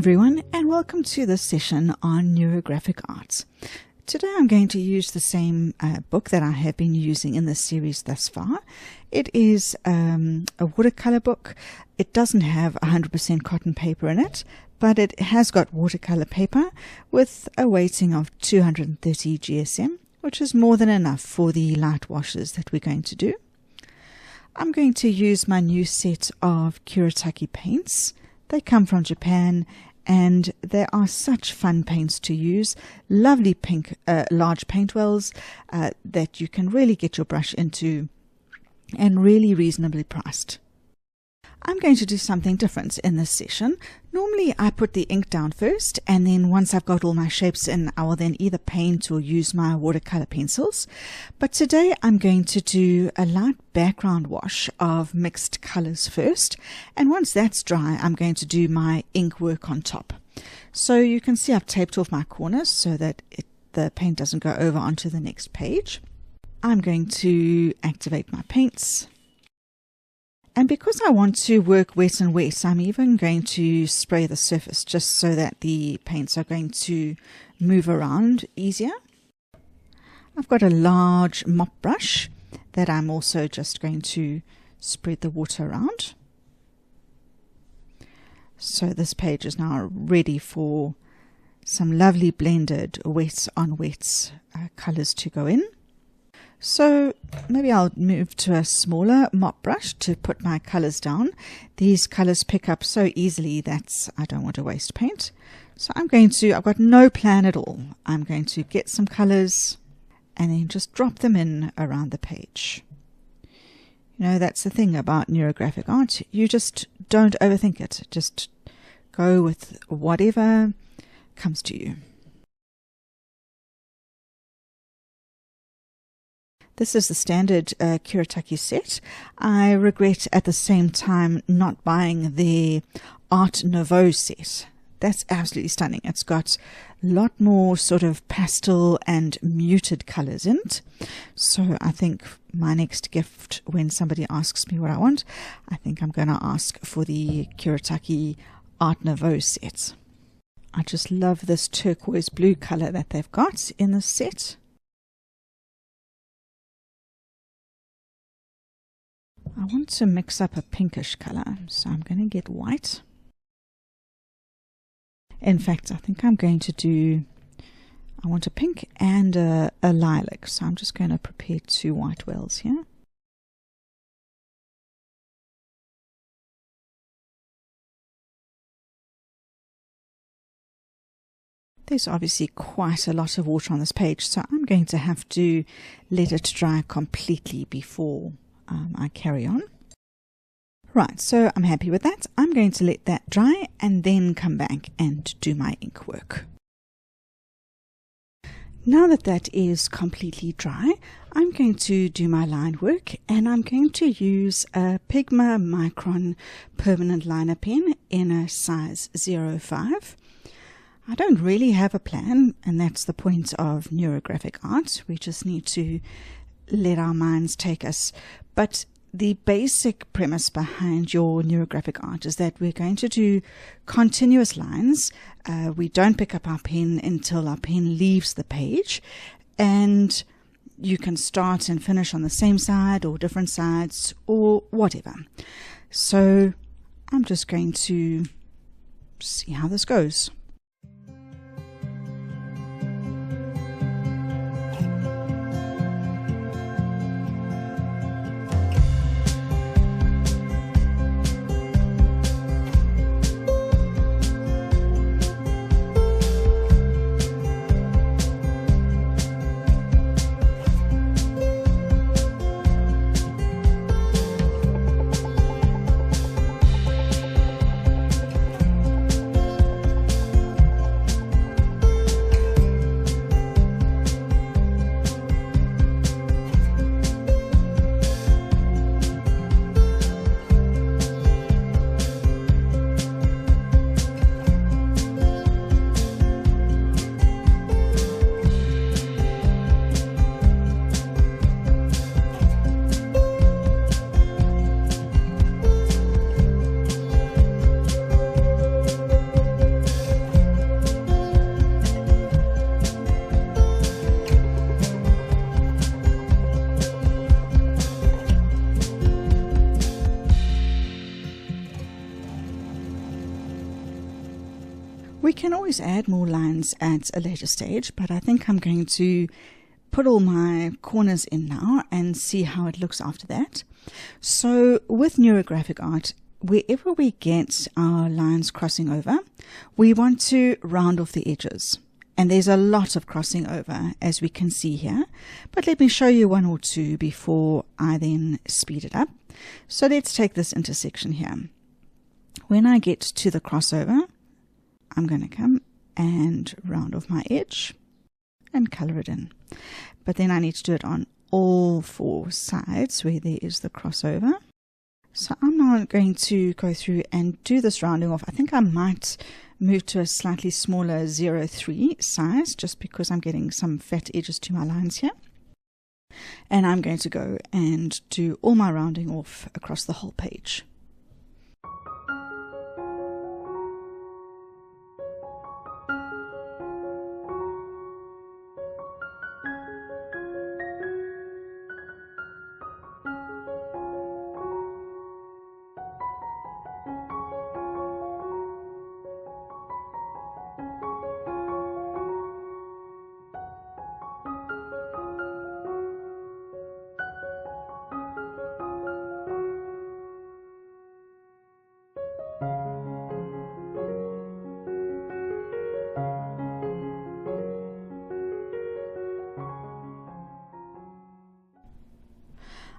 everyone, and welcome to this session on neurographic arts. Today I'm going to use the same book that I have been using in this series thus far. It is a watercolor book. It doesn't have 100% cotton paper in it, but it has got watercolor paper with a weighting of 230 GSM, which is more than enough for the light washes that we're going to do. I'm going to use my new set of Kuretake paints. They come from Japan and they are such fun paints to use. Lovely pink, large paint wells that you can really get your brush into and really reasonably priced. I'm going to do something different in this session. Normally I put the ink down first, and then once I've got all my shapes in, I will then either paint or use my watercolor pencils. But today I'm going to do a light background wash of mixed colors first, and once that's dry I'm going to do my ink work on top. So you can see I've taped off my corners so that the paint doesn't go over onto the next page. I'm going to activate my paints. And because I want to work wet and wet, I'm even going to spray the surface just so that the paints are going to move around easier. I've got a large mop brush that I'm also just going to spread the water around. So this page is now ready for some lovely blended wet on wet colors to go in. So maybe I'll move to a smaller mop brush to put my colors down. These colors pick up so easily that I don't want to waste paint. So I've got no plan at all. I'm going to get some colors and then just drop them in around the page. You know, that's the thing about neurographic art. You just don't overthink it. Just go with whatever comes to you. This is the standard Kuretake set. I regret at the same time not buying the Art Nouveau set. That's absolutely stunning. It's got a lot more sort of pastel and muted colors in it. So I think my next gift, when somebody asks me what I want, I think I'm going to ask for the Kuretake Art Nouveau set. I just love this turquoise blue color that they've got in this set. I want to mix up a pinkish color, so I'm going to get white. In fact, I think I'm going to do, I want a pink and a lilac, so I'm just going to prepare 2 white wells here. There's obviously quite a lot of water on this page, so I'm going to have to let it dry completely before I carry on. Right, so I'm happy with that. I'm going to let that dry and then come back and do my ink work. Now that that is completely dry, I'm going to do my line work, and I'm going to use a Pigma Micron permanent liner pen in a size 05. I don't really have a plan, and that's the point of neurographic art. We just need to let our minds take us. But the basic premise behind your neurographic art is that we're going to do continuous lines. We don't pick up our pen until our pen leaves the page, and you can start and finish on the same side or different sides or whatever. So I'm just going to see how this goes. can always add more lines at a later stage, but I think I'm going to put all my corners in now and see how it looks after that. So with Neurographic Art, wherever we get our lines crossing over, we want to round off the edges. And there's a lot of crossing over, as we can see here. But let me show you one or two before I then speed it up. So let's take this intersection here. When I get to the crossover, I'm going to come and round off my edge and color it in. But then I need to do it on all four sides where there is the crossover. So I'm now going to go through and do this rounding off. I think I might move to a slightly smaller 0.3 size, just because I'm getting some fat edges to my lines here. And I'm going to go and do all my rounding off across the whole page.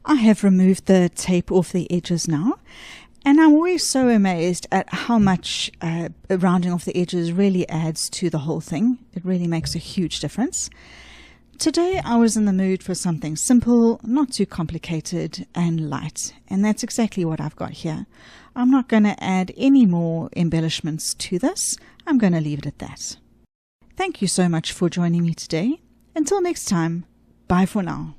I have removed the tape off the edges now, and I'm always so amazed at how much rounding off the edges really adds to the whole thing. It really makes a huge difference. Today I was in the mood for something simple, not too complicated, and light, and that's exactly what I've got here. I'm not going to add any more embellishments to this. I'm going to leave it at that. Thank you so much for joining me today. Until next time, bye for now.